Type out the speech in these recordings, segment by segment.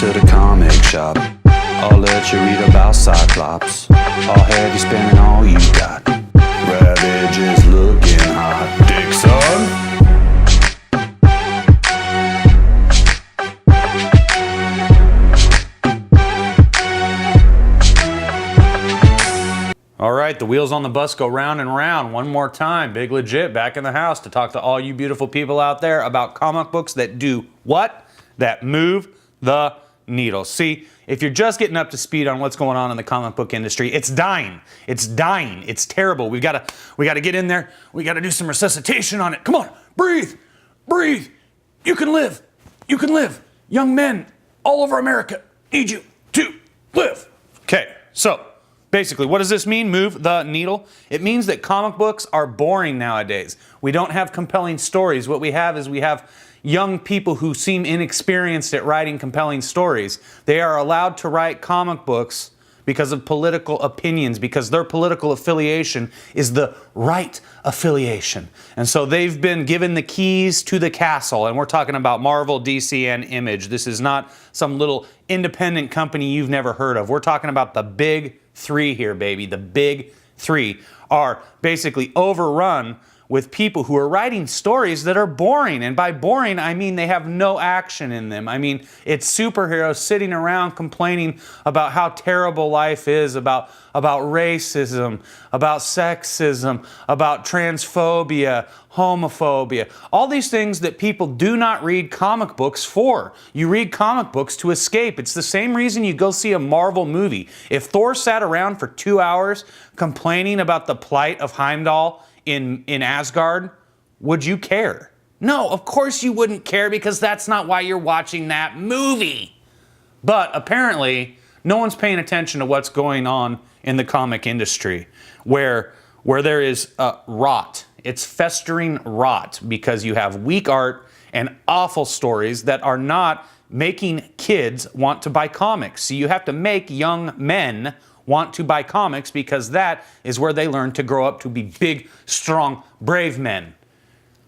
to the comic shop. I'll let you read about Cyclops. I'll have you spending all you got. Ravage is looking hot. Dixon. All right, the wheels on the bus go round and round one more time. Big Legit back in the house to talk to all you beautiful people out there about comic books that do what? That move the needle. See, if you're just getting up to speed on what's going on in the comic book industry, it's dying. It's dying. It's terrible. We gotta get in there. We gotta do some resuscitation on it. Come on, breathe, breathe. You can live. You can live. Young men all over America need you to live. Okay, so basically, what does this mean, move the needle? It means that comic books are boring nowadays. We don't have compelling stories. What we have is we have young people who seem inexperienced at writing compelling stories. They are allowed to write comic books because of political opinions, because their political affiliation is the right affiliation. And so they've been given the keys to the castle, and we're talking about Marvel, DC, and Image. This is not some little independent company you've never heard of. We're talking about the big three here, baby. The big three are basically overrun with people who are writing stories that are boring. And by boring, I mean they have no action in them. I mean, it's superheroes sitting around complaining about how terrible life is, about racism, about sexism, about transphobia, homophobia, all these things that people do not read comic books for. You read comic books to escape. It's the same reason you go see a Marvel movie. If Thor sat around for 2 hours complaining about the plight of Heimdall in Asgard, would you care? No, of course you wouldn't care, because that's not why you're watching that movie. But apparently, no one's paying attention to what's going on in the comic industry, where there is rot. It's festering rot because you have weak art and awful stories that are not making kids want to buy comics. So you have to make young men want to buy comics, because that is where they learn to grow up to be big, strong, brave men,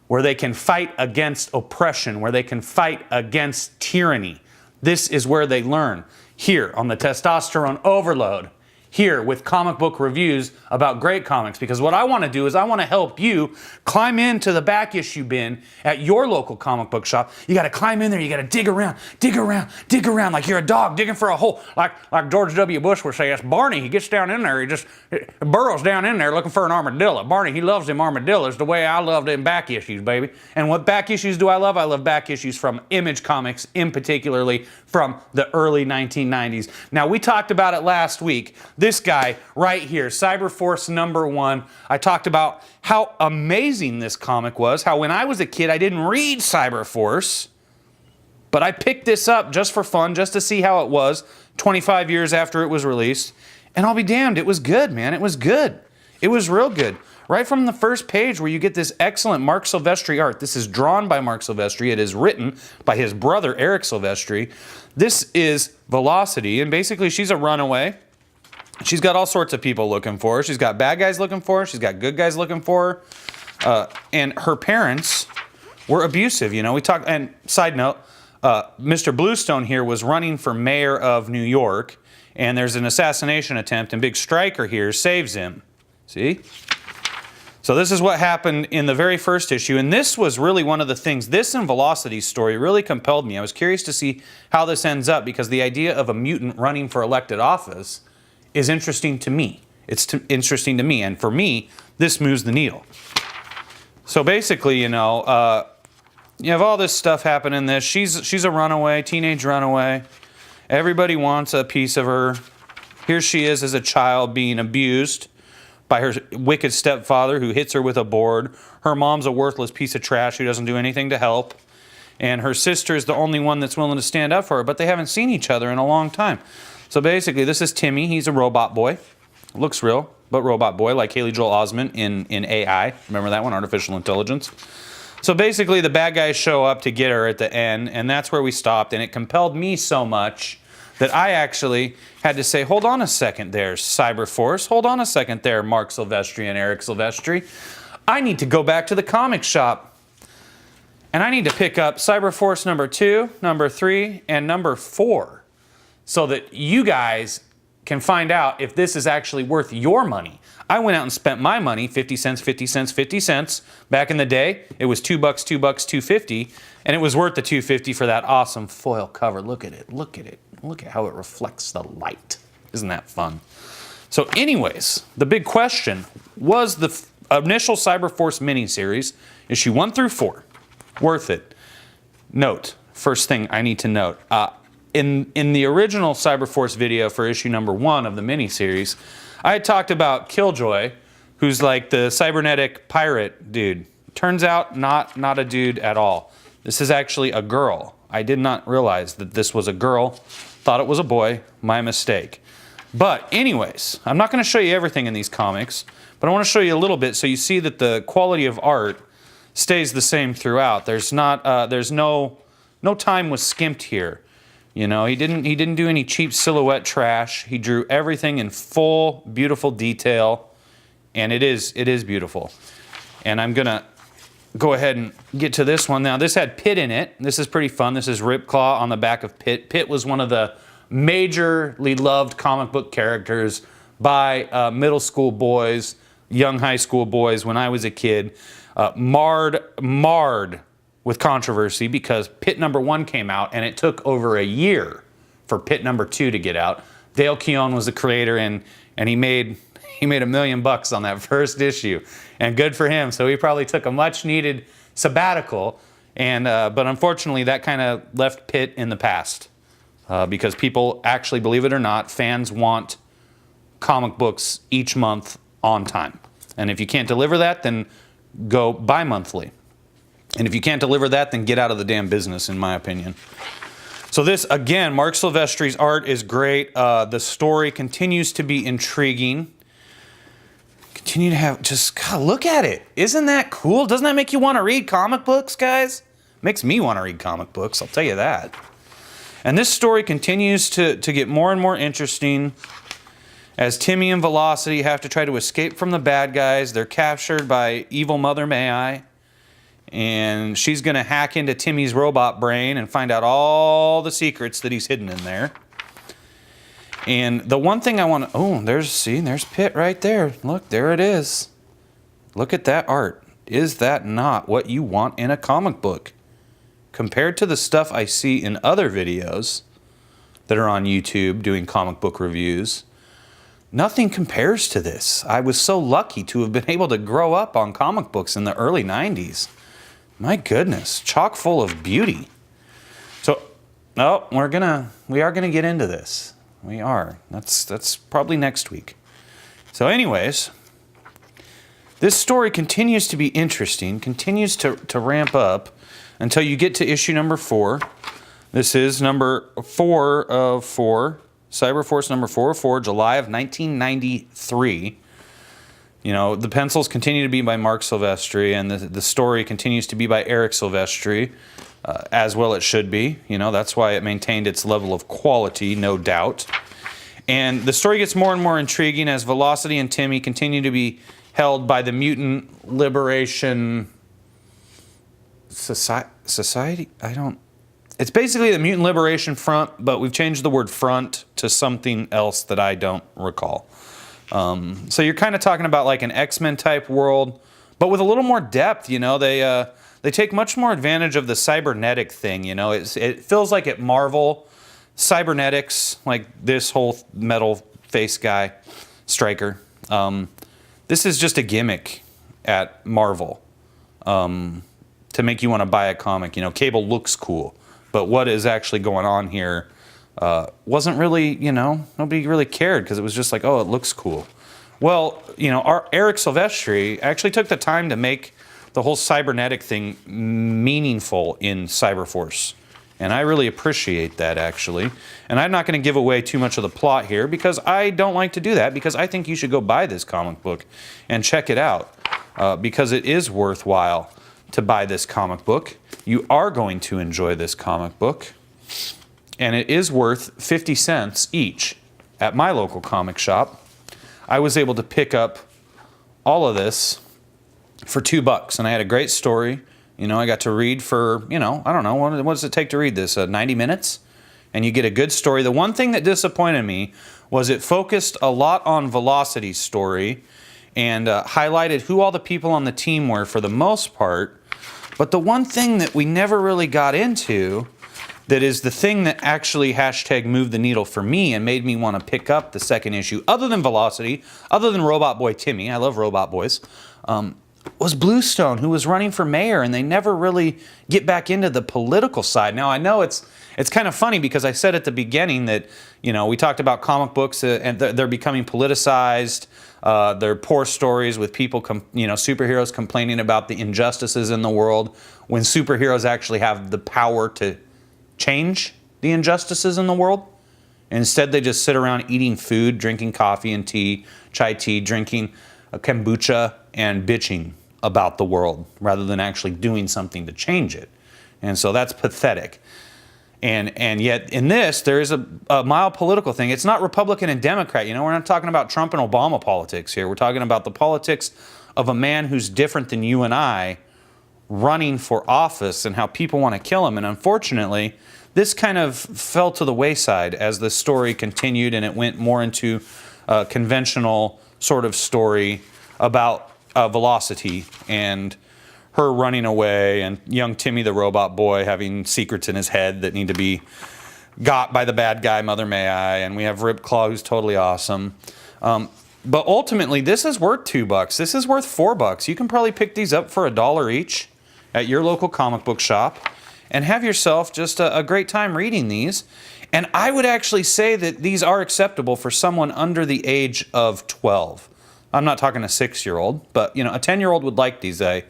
where they can fight against oppression, where they can fight against tyranny. This is where they learn. Here on the Testosterone Overload, here with comic book reviews about great comics, because what I want to do is I want to help you climb into the back issue bin at your local comic book shop. You got to climb in there, you got to dig around, like you're a dog digging for a hole, like George W. Bush would say. It's Barney. He gets down in there, he just burrows down in there looking for an armadillo. Barney, he loves them armadillos the way I love them back issues, baby. And what back issues do I love? I love back issues from Image Comics, in particularly from the early 1990s. Now, we talked about it last week. This guy right here, Cyberforce #1. I talked about how amazing this comic was, how when I was a kid I didn't read Cyberforce, but I picked this up just for fun, just to see how it was 25 years after it was released. And I'll be damned, it was good, man. It was good. It was real good. Right from the first page, where you get this excellent Marc Silvestri art. This is drawn by Marc Silvestri. It is written by his brother, Eric Silvestri. This is Velocity, and basically she's a runaway. She's got all sorts of people looking for her. She's got bad guys looking for her. She's got good guys looking for her. And her parents were abusive, you know. We talked, and side note, Mr. Bluestone here was running for mayor of New York, and there's an assassination attempt, and Big Striker here saves him. See? So this is what happened in the very first issue, and this was really one of the things, this and Velocity's story really compelled me. I was curious to see how this ends up, because the idea of a mutant running for elected office is interesting to me. It's interesting to me, and for me, this moves the needle. So basically, you know, you have all this stuff happening in this. She's a runaway, teenage runaway. Everybody wants a piece of her. Here she is as a child being abused by her wicked stepfather, who hits her with a board. Her mom's a worthless piece of trash who doesn't do anything to help. And her sister is the only one that's willing to stand up for her, but they haven't seen each other in a long time. So basically, this is Timmy. He's a robot boy. Looks real, but robot boy, like Haley Joel Osment in AI. Remember that one, Artificial Intelligence? So basically, the bad guys show up to get her at the end, and that's where we stopped. And it compelled me so much that I actually had to say, hold on a second there, Cyberforce. Hold on a second there, Marc Silvestri and Eric Silvestri. I need to go back to the comic shop. And I need to pick up Cyberforce #2, #3, and #4. so that you guys can find out if this is actually worth your money. I went out and spent my money, 50 cents, 50 cents, 50 cents. Back in the day, it was $2, $2, $2.50, and it was worth the $2.50 for that awesome foil cover. Look at it, look at it. Look at how it reflects the light. Isn't that fun? So anyways, the big question was the initial Cyberforce miniseries, issue 1 through 4, worth it? Note, first thing I need to note, in the original Cyberforce video for issue number 1 of the miniseries, I had talked about Killjoy, who's like the cybernetic pirate dude. Turns out not a dude at all. This is actually a girl. I did not realize that this was a girl. Thought it was a boy. My mistake. But anyways, I'm not going to show you everything in these comics, but I want to show you a little bit so you see that the quality of art stays the same throughout. There's no time was skimped here. You know, he didn't do any cheap silhouette trash. He drew everything in full, beautiful detail, and it is beautiful. And I'm gonna go ahead and get to this one now. This had Pitt in it. This is pretty fun. This is Ripclaw on the back of Pitt. Pitt was one of the majorly loved comic book characters by middle school boys, young high school boys when I was a kid. Marred with controversy because Pitt number 1 came out and it took over a year for Pitt number 2 to get out. Dale Keown was the creator and he made $1 million on that first issue, and good for him. So he probably took a much needed sabbatical, and but unfortunately that kind of left Pitt in the past because people actually, believe it or not, fans want comic books each month on time, and if you can't deliver that, then go bi-monthly. And if you can't deliver that, then get out of the damn business, in my opinion. So this, again, Marc Silvestri's art is great. The story continues to be intriguing. Continue to have, just, God, look at it. Isn't that cool? Doesn't that make you want to read comic books, guys? Makes me want to read comic books, I'll tell you that. And this story continues to get more and more interesting as Timmy and Velocity have to try to escape from the bad guys. They're captured by evil Mother May-I. And she's going to hack into Timmy's robot brain and find out all the secrets that he's hidden in there. And the one thing I want to... Oh, there's Pitt right there. Look, there it is. Look at that art. Is that not what you want in a comic book? Compared to the stuff I see in other videos that are on YouTube doing comic book reviews, nothing compares to this. I was so lucky to have been able to grow up on comic books in the early 90s. My goodness, chock full of beauty. So, oh, we are gonna get into this. We are. That's probably next week. So anyways, this story continues to be interesting, continues to ramp up until you get to issue number 4. This is number 4 of 4, Cyberforce number 4 of 4, July of 1993. You know, the pencils continue to be by Marc Silvestri, and the story continues to be by Eric Silvestri, as well it should be. You know, that's why it maintained its level of quality, no doubt. And the story gets more and more intriguing as Velocity and Timmy continue to be held by the Mutant Liberation Society? It's basically the Mutant Liberation Front, but we've changed the word front to something else that I don't recall. So you're kind of talking about like an X-Men type world, but with a little more depth. You know, they take much more advantage of the cybernetic thing. You know, it feels like at Marvel, cybernetics, like this whole metal face guy, Stryker. This is just a gimmick at Marvel to make you want to buy a comic. You know, Cable looks cool, but what is actually going on here wasn't really, you know, nobody really cared because it was just like, oh, it looks cool. Well, you know, Eric Silvestri actually took the time to make the whole cybernetic thing meaningful in Cyberforce. And I really appreciate that, actually. And I'm not going to give away too much of the plot here because I don't like to do that, because I think you should go buy this comic book and check it out because it is worthwhile to buy this comic book. You are going to enjoy this comic book. And it is worth 50 cents each at my local comic shop. I was able to pick up all of this for $2, and I had a great story. You know, I got to read for, you know, I don't know, what does it take to read this? 90 minutes? and you get a good story. The one thing that disappointed me was it focused a lot on Velocity's story and highlighted who all the people on the team were for the most part. But the one thing that we never really got into, that is the thing that actually hashtag moved the needle for me and made me want to pick up the second issue, other than Velocity, other than Robot Boy Timmy, I love Robot Boys, was Bluestone, who was running for mayor, and they never really get back into the political side. Now, I know it's kind of funny because I said at the beginning that, you know, we talked about comic books and they're becoming politicized. They're poor stories with people, superheroes complaining about the injustices in the world when superheroes actually have the power to change the injustices in the world. Instead, they just sit around eating food, drinking coffee and tea, chai tea, drinking kombucha, and bitching about the world rather than actually doing something to change it. And so that's pathetic. And yet in this, there is a mild political thing. It's not Republican and Democrat. You know, we're not talking about Trump and Obama politics here. We're talking about the politics of a man who's different than you and I running for office and how people want to kill him. And unfortunately, this kind of fell to the wayside as the story continued, and it went more into a conventional sort of story about Velocity and her running away, and young Timmy the Robot Boy having secrets in his head that need to be got by the bad guy, Mother May I, and we have Ripclaw, who's totally awesome. But ultimately, this is worth $2. This is worth $4. You can probably pick these up for $1 each at your local comic book shop and have yourself just a great time reading these. And I would actually say that these are acceptable for someone under the age of 12. I'm not talking a 6-year-old, but you know, a 10-year-old would like these. I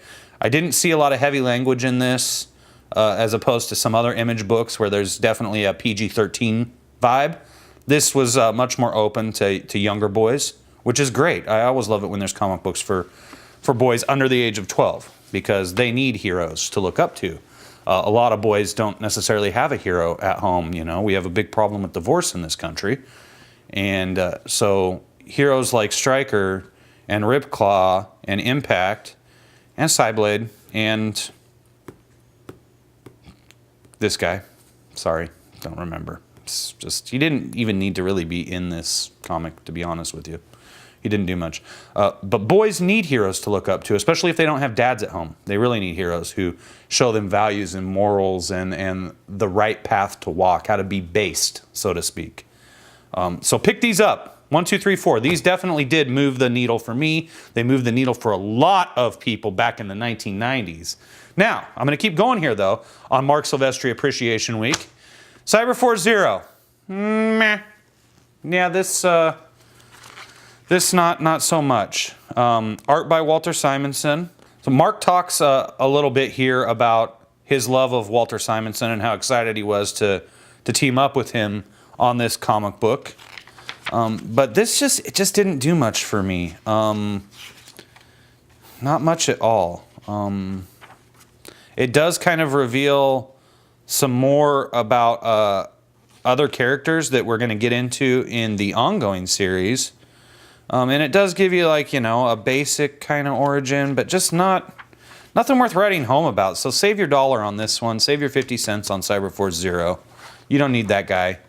didn't see a lot of heavy language in this, as opposed to some other Image books where there's definitely a PG-13 vibe. This was much more open to younger boys, which is great. I always love it when there's comic books for boys under the age of 12, because they need heroes to look up to. A lot of boys don't necessarily have a hero at home. You know, we have a big problem with divorce in this country. And so heroes like Stryker and Ripclaw and Impact and Cyblade and this guy, sorry, don't remember. It's just, he didn't even need to really be in this comic, to be honest with you. He didn't do much. But boys need heroes to look up to, especially if they don't have dads at home. They really need heroes who show them values and morals and the right path to walk, how to be based, so to speak. So pick these up. 1, 2, 3, 4. These definitely did move the needle for me. They moved the needle for a lot of people back in the 1990s. Now, I'm going to keep going here, though, on Marc Silvestri Appreciation Week. Cyberforce 0. Meh. Yeah, this not so much. Art by Walter Simonson. So Marc talks a little bit here about his love of Walter Simonson and how excited he was to team up with him on this comic book. But this just didn't do much for me. Not much at all. It does kind of reveal some more about other characters that we're going to get into in the ongoing series. And it does give you, like, you know, a basic kind of origin, but just nothing worth writing home about. So save your $1 on this one. Save your 50 cents on Cyberforce 0. You don't need that guy.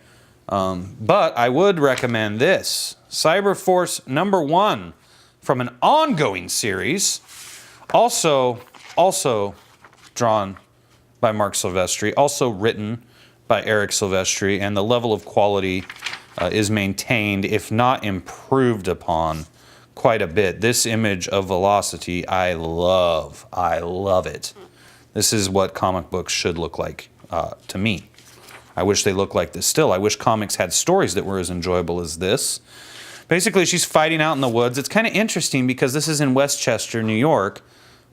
But I would recommend this. Cyberforce #1 from an ongoing series. Also drawn by Marc Silvestri. Also written by Eric Silvestri. And the level of quality is maintained, if not improved upon, quite a bit. This image of Velocity, I love. I love it. This is what comic books should look like to me. I wish they looked like this still. I wish comics had stories that were as enjoyable as this. Basically, she's fighting out in the woods. It's kind of interesting because this is in Westchester, New York,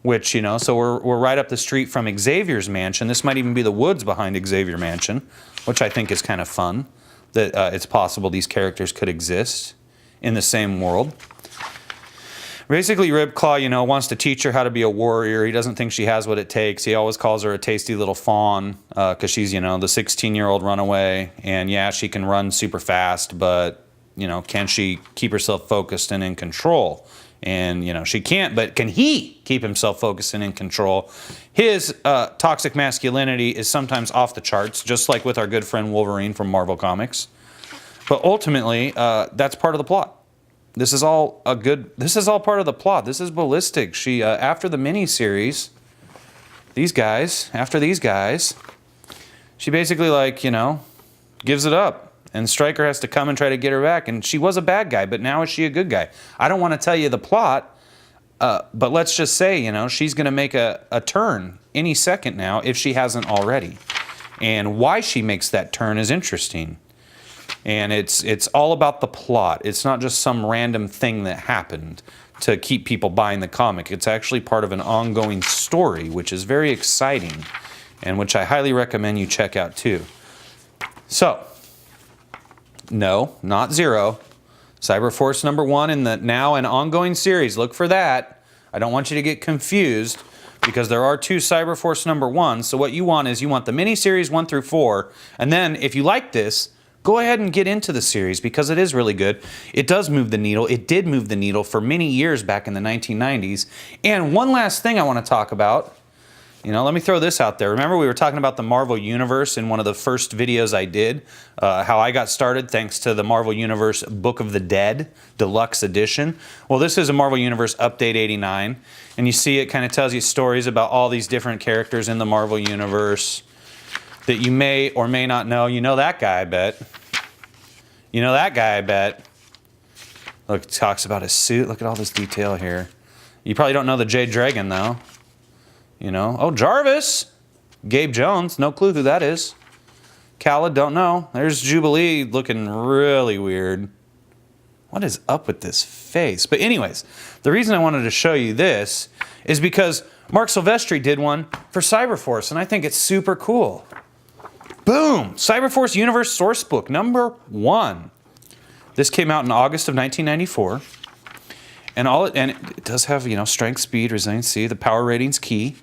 which, you know, so we're right up the street from Xavier's mansion. This might even be the woods behind Xavier Mansion, which I think is kind of fun, that it's possible these characters could exist in the same world. Basically, Ripclaw, you know, wants to teach her how to be a warrior. He doesn't think she has what it takes. He always calls her a tasty little fawn because she's, you know, the 16-year-old runaway. And yeah, she can run super fast, but, you know, can she keep herself focused and in control? And, you know, she can't, but can he keep himself focused and in control? His toxic masculinity is sometimes off the charts, just like with our good friend Wolverine from Marvel Comics. But ultimately, that's part of the plot. This is all part of the plot. This is ballistic. She, after the miniseries, after these guys, she basically, like, you know, gives it up. And Stryker has to come and try to get her back. And she was a bad guy, but now is she a good guy? I don't want to tell you the plot, but let's just say, you know, she's going to make a turn any second now if she hasn't already. And why she makes that turn is interesting. And it's all about the plot. It's not just some random thing that happened to keep people buying the comic. It's actually part of an ongoing story, which is very exciting and which I highly recommend you check out too. So, no, not zero. Cyberforce #1 in the now and ongoing series. Look for that. I don't want you to get confused because there are 2 Cyberforce #1. So what you want is you want the miniseries 1 through 4. And then if you like this, go ahead and get into the series because it is really good. It does move the needle. It did move the needle for many years back in the 1990s. And one last thing I want to talk about. You know, let me throw this out there. Remember we were talking about the Marvel Universe in one of the first videos I did, how I got started thanks to the Marvel Universe Book of the Dead Deluxe Edition. Well, this is a Marvel Universe Update 89, and you see it kind of tells you stories about all these different characters in the Marvel Universe that you may or may not know. You know that guy, I bet. You know that guy, I bet. Look, it talks about his suit. Look at all this detail here. You probably don't know the Jade Dragon, though. You know, oh, Jarvis, Gabe Jones, no clue who that is. Khaled, don't know. There's Jubilee looking really weird. What is up with this face? But anyways, the reason I wanted to show you this is because Marc Silvestri did one for Cyberforce, and I think it's super cool. Boom! Cyberforce Universe Sourcebook #1. This came out in August of 1994. And it does have, you know, strength, speed, resiliency, the power ratings key.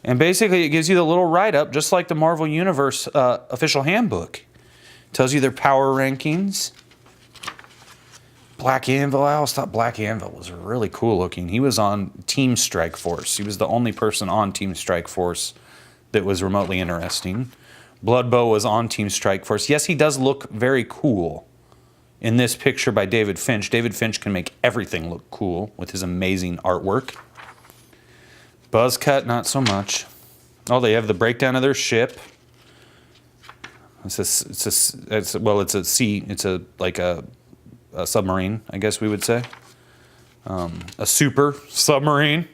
And basically it gives you the little write-up, just like the Marvel Universe official handbook. It tells you their power rankings. Black Anvil, I always thought Black Anvil was really cool looking. He was on Team Strike Force. He was the only person on Team Strike Force that was remotely interesting. Bloodbow was on Team Strike Force. Yes, he does look very cool. In this picture by David Finch. David Finch can make everything look cool with his amazing artwork. Buzzcut, not so much. Oh, they have the breakdown of their ship. It's like a submarine, I guess we would say. A super submarine.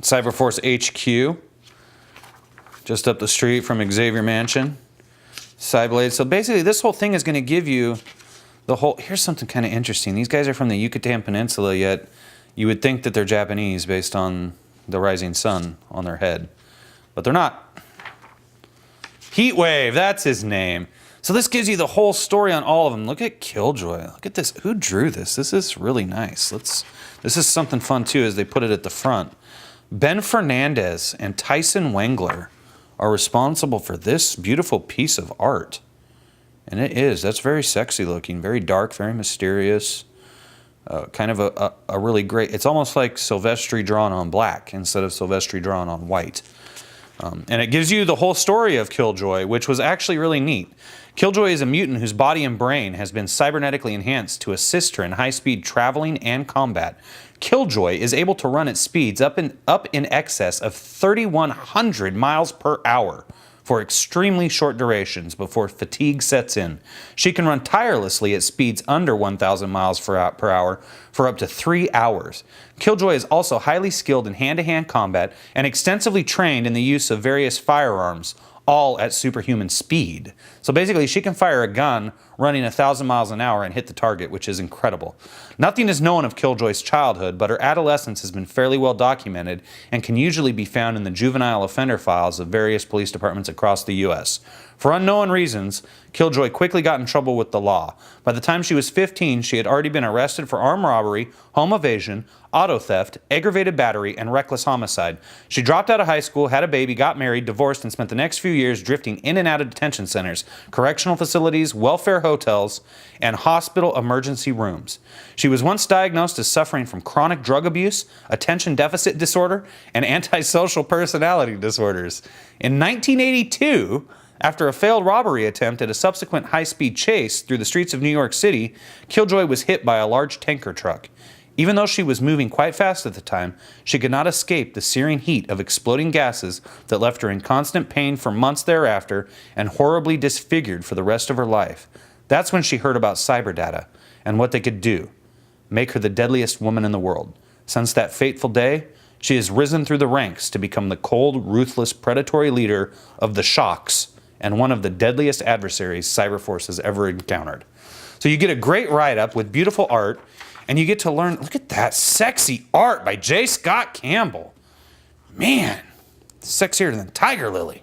Cyberforce HQ. Just up the street from Xavier Mansion. Cyblade. So basically this whole thing is going to give you the whole... Here's something kind of interesting. These guys are from the Yucatan Peninsula, yet you would think that they're Japanese based on the rising sun on their head. But they're not. Heatwave, that's his name. So this gives you the whole story on all of them. Look at Killjoy. Look at this. Who drew this? This is really nice. This is something fun too as they put it at the front. Ben Fernandez and Tyson Wengler are responsible for this beautiful piece of art. And it is. That's very sexy looking, very dark, very mysterious. Kind of a really great... It's almost like Silvestri drawn on black instead of Silvestri drawn on white. And it gives you the whole story of Killjoy, which was actually really neat. Killjoy is a mutant whose body and brain has been cybernetically enhanced to assist her in high-speed traveling and combat. Killjoy is able to run at speeds up in excess of 3,100 miles per hour for extremely short durations before fatigue sets in. She can run tirelessly at speeds under 1,000 miles per hour for up to 3 hours. Killjoy is also highly skilled in hand-to-hand combat and extensively trained in the use of various firearms, all at superhuman speed. So basically, she can fire a gun running 1,000 miles an hour and hit the target, which is incredible. Nothing is known of Killjoy's childhood, but her adolescence has been fairly well documented and can usually be found in the juvenile offender files of various police departments across the U.S. For unknown reasons, Killjoy quickly got in trouble with the law. By the time she was 15, she had already been arrested for armed robbery, home evasion, auto theft, aggravated battery, and reckless homicide. She dropped out of high school, had a baby, got married, divorced, and spent the next few years drifting in and out of detention centers, correctional facilities, welfare hotels and hospital emergency rooms. She was once diagnosed as suffering from chronic drug abuse, attention deficit disorder, and antisocial personality disorders. In 1982, after a failed robbery attempt at a subsequent high-speed chase through the streets of New York City, Killjoy was hit by a large tanker truck. Even though she was moving quite fast at the time, she could not escape the searing heat of exploding gases that left her in constant pain for months thereafter and horribly disfigured for the rest of her life. That's when she heard about cyberdata and what they could do, make her the deadliest woman in the world. Since that fateful day, she has risen through the ranks to become the cold, ruthless, predatory leader of the Shocks and one of the deadliest adversaries Cyberforce has ever encountered. So you get a great write-up with beautiful art, and you get to learn, look at that sexy art by J. Scott Campbell. Man, sexier than Tiger Lily.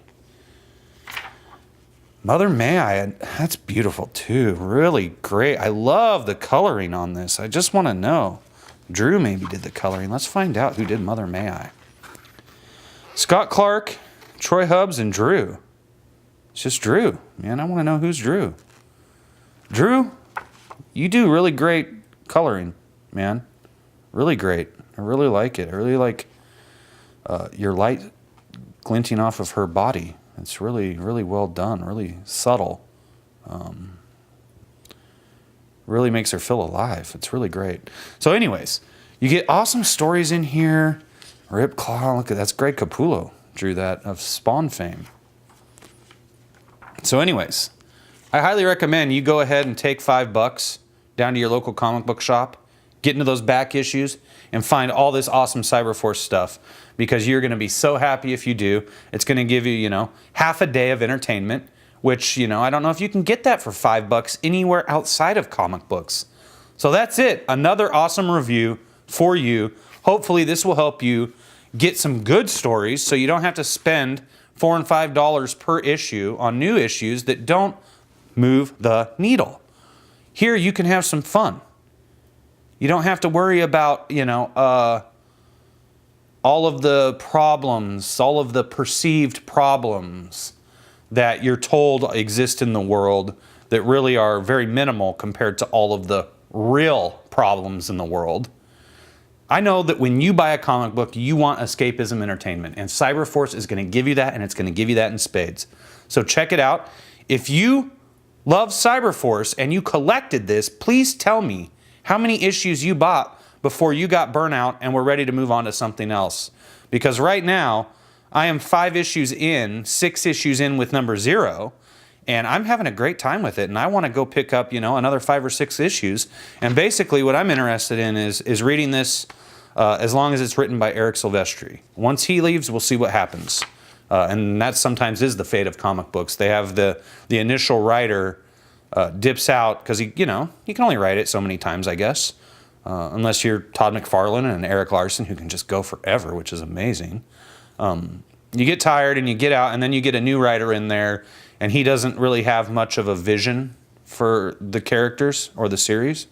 Mother May I, that's beautiful too. Really great. I love the coloring on this. I just want to know. Drew maybe did the coloring. Let's find out who did Mother May I. Scott Clark, Troy Hubbs, and Drew. It's just Drew. Man, I want to know who's Drew. Drew, you do really great coloring, man. Really great. I really like it. I really like your light glinting off of her body. It's really, really well done. Really subtle. Really makes her feel alive. It's really great. So anyways, you get awesome stories in here. Rip Claw, look at that's Greg Capullo drew that of Spawn fame. So anyways, I highly recommend you go ahead and take $5 down to your local comic book shop, get into those back issues, and find all this awesome Cyberforce stuff, because you're going to be so happy if you do. It's going to give you, half a day of entertainment, which, I don't know if you can get that for $5 anywhere outside of comic books. So that's it. Another awesome review for you. Hopefully this will help you get some good stories so you don't have to spend $4 and $5 per issue on new issues that don't move the needle. Here you can have some fun. You don't have to worry about, all of the problems, all of the perceived problems that you're told exist in the world that really are very minimal compared to all of the real problems in the world. I know that when you buy a comic book, you want escapism entertainment, and Cyberforce is going to give you that, and it's going to give you that in spades. So check it out. If you love Cyberforce and you collected this, please tell me how many issues you bought before you got burnt out and were ready to move on to something else. Because right now, I am 6 issues in with number 0, and I'm having a great time with it, and I want to go pick up, another 5 or 6 issues. And basically what I'm interested in is reading this as long as it's written by Eric Silvestri. Once he leaves, we'll see what happens. And that sometimes is the fate of comic books. They have the initial writer dips out because you can only write it so many times, I guess. Unless you're Todd McFarlane and Eric Larson, who can just go forever, which is amazing. You get tired and you get out, and then you get a new writer in there, and he doesn't really have much of a vision for the characters or the series.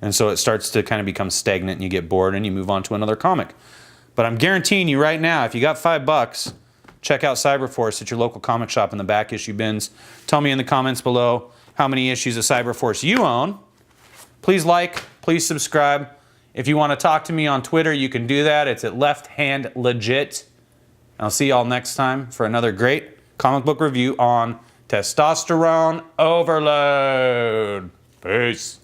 And so it starts to kind of become stagnant, and you get bored, and you move on to another comic. But I'm guaranteeing you right now, if you got $5, check out Cyberforce at your local comic shop in the back issue bins. Tell me in the comments below how many issues of Cyberforce you own. Please like, please subscribe. If you want to talk to me on Twitter, you can do that. It's at Left Hand Legit. I'll see y'all next time for another great comic book review on Testosterone Overload. Peace.